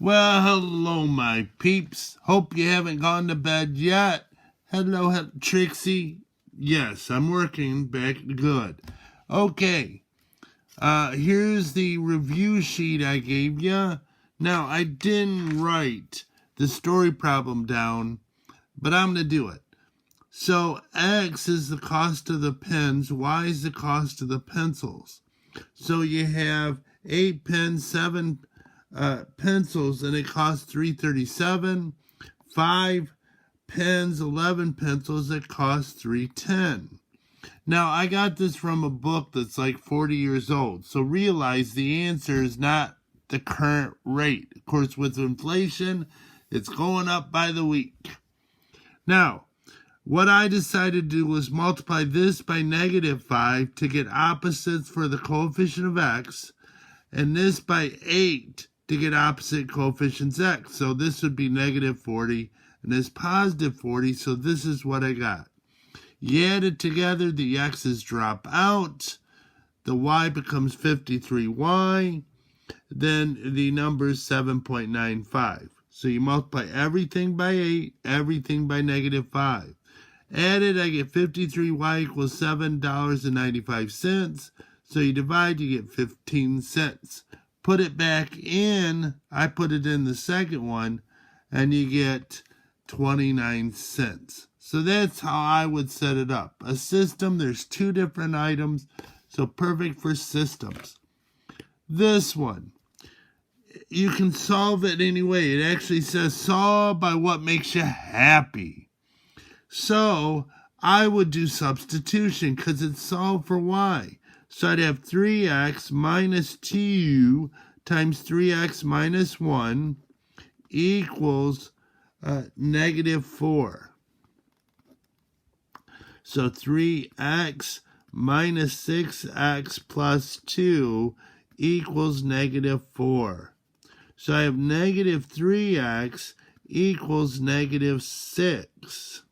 Well, hello, my peeps. Hope you haven't gone to bed yet. Hello, Trixie. Yes, I'm working back good. Okay, here's the review sheet I gave you. Now, I didn't write the story problem down, but I'm going to do it. So, X is the cost of the pens, Y is the cost of the pencils. So you have 8 pens, 7 pencils, and it costs $3.37. 5 pens, 11 pencils, it costs $3.10. Now, I got this from a book that's like 40 years old, so realize the answer is not the current rate. Of course, with inflation, it's going up by the week. Now, what I decided to do was multiply this by -5 to get opposites for the coefficient of x, and this by 8 to get opposite coefficients x. So this would be -40, and this +40, so this is what I got. You add it together, the x's drop out, the y becomes 53y, then the number is 7.95. So you multiply everything by 8, everything by -5. Added, I get 53y equals $7.95. So you divide, you get 15 cents. Put it back in, I put it in the second one, and you get 29 cents. So that's how I would set it up. A system, there's 2 different items, so perfect for systems. This one, you can solve it any way. It actually says solve by what makes you happy. So I would do substitution because it's solved for y. So I'd have 3x minus 2 times 3x minus 1 equals -4. So 3x minus 6x plus 2 equals -4. So I have -3x equals -6.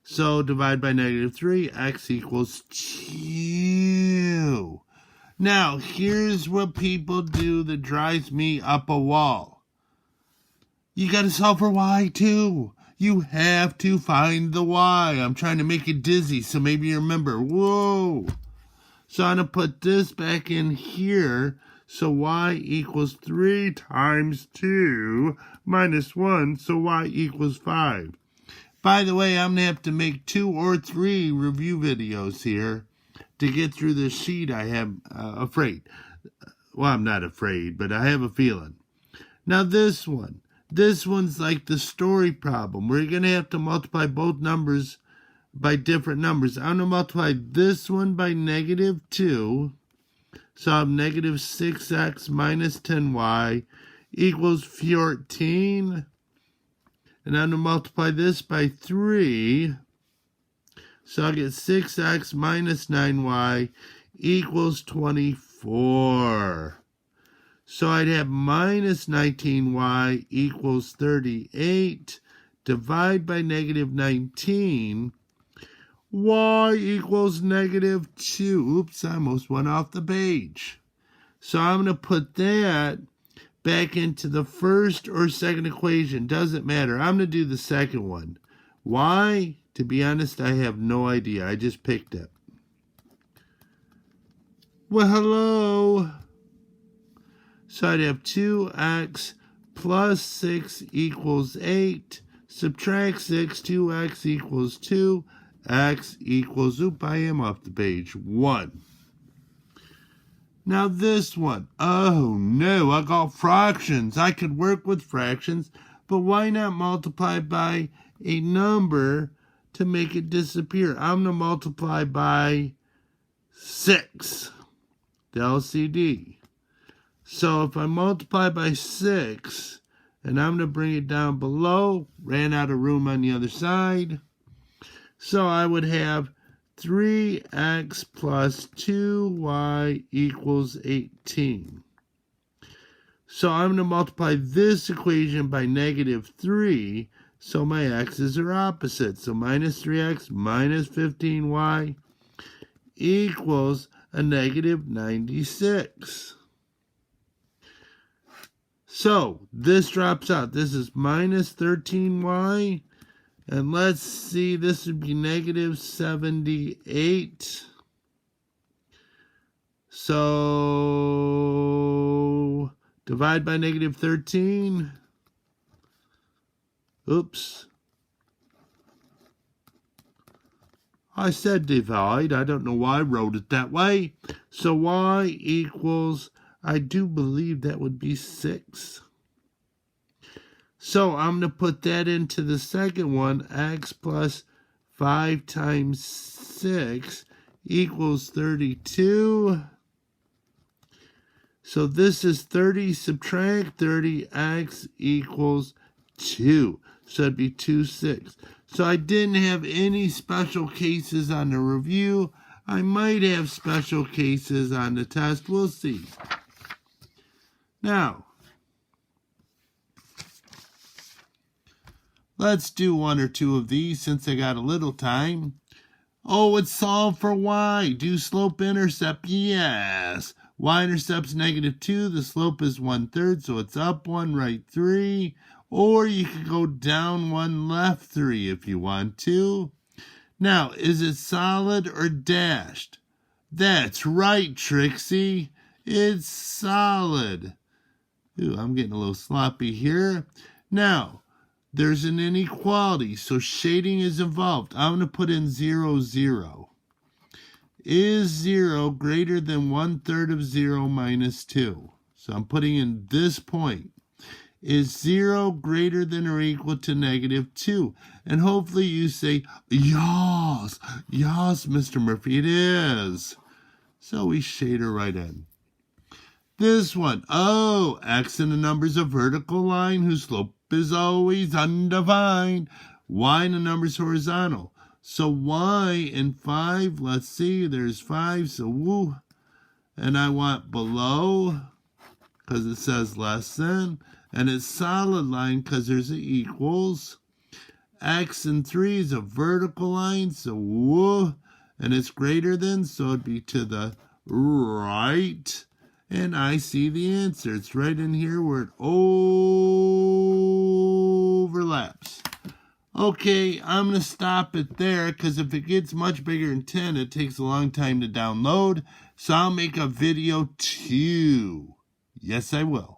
So divide by -3, x equals 2. Now, here's what people do that drives me up a wall. You got to solve for y too. You have to find the y. I'm trying to make it dizzy, so maybe you remember. Whoa. So I'm going to put this back in here. So y equals 3 times 2 minus 1, so y equals 5. By the way, I'm going to have to make 2 or 3 review videos here to get through this sheet I have afraid. Well, I'm not afraid, but I have a feeling. Now this one's like the story problem, where you're going to have to multiply both numbers by different numbers. I'm going to multiply this one by -2, so I have -6x minus 10y equals 14. And I'm going to multiply this by 3. So I'll get 6x minus 9y equals 24. So I'd have minus 19y equals 38. Divide by -19. Y equals -2. Oops, I almost went off the page. So I'm going to put that back into the first or second equation. Doesn't matter. I'm going to do the second one. Why? To be honest, I have no idea. I just picked it. Well, hello. So I'd have 2x plus 6 equals 8. Subtract 6, 2x equals 2. X equals, I am off the page, 1. Now this one, oh no, I got fractions. I could work with fractions, but why not multiply by a number to make it disappear? I'm going to multiply by 6, the LCD. So if I multiply by 6, and I'm going to bring it down below, ran out of room on the other side, so I would have 3x plus 2y equals 18. So I'm going to multiply this equation by -3, so my x's are opposite. So minus 3x minus 15y equals a -96. So this drops out. This is minus 13y. And let's see, this would be negative 78. So divide by negative 13. Oops. I said divide. I don't know why I wrote it that way. So y equals, I do believe that would be 6. So I'm going to put that into the second one. X plus 5 times 6 equals 32. So this is 30, subtract 30, x equals 2. So it'd be 2, 6. So I didn't have any special cases on the review. I might have special cases on the test. We'll see. Now, let's do one or two of these since I got a little time. Oh, it's solved for y. Do slope-intercept? Yes. Y-intercept's negative 2. The slope is 1/3, so it's up 1, right 3. Or you could go down 1, left 3 if you want to. Now, is it solid or dashed? That's right, Trixie. It's solid. Ooh, I'm getting a little sloppy here. Now, there's an inequality, so shading is involved. I'm going to put in 0, 0. Is 0 greater than 1/3 of 0 minus 2? So I'm putting in this point. Is 0 greater than or equal to negative 2? And hopefully you say, yes, yes, Mr. Murphy, it is. So we shade her right in. This one, oh, x in the number's a vertical line whose slope is always undefined. Y in the number's horizontal. So y in 5, let's see, there's 5, so woo. And I want below, because it says less than. And it's solid line because there's an equals. X in 3 is a vertical line, so woo. And it's greater than, so it'd be to the right. And I see the answer. It's right in here where it overlaps. Okay, I'm going to stop it there because if it gets much bigger than 10, it takes a long time to download. So I'll make a video too. Yes, I will.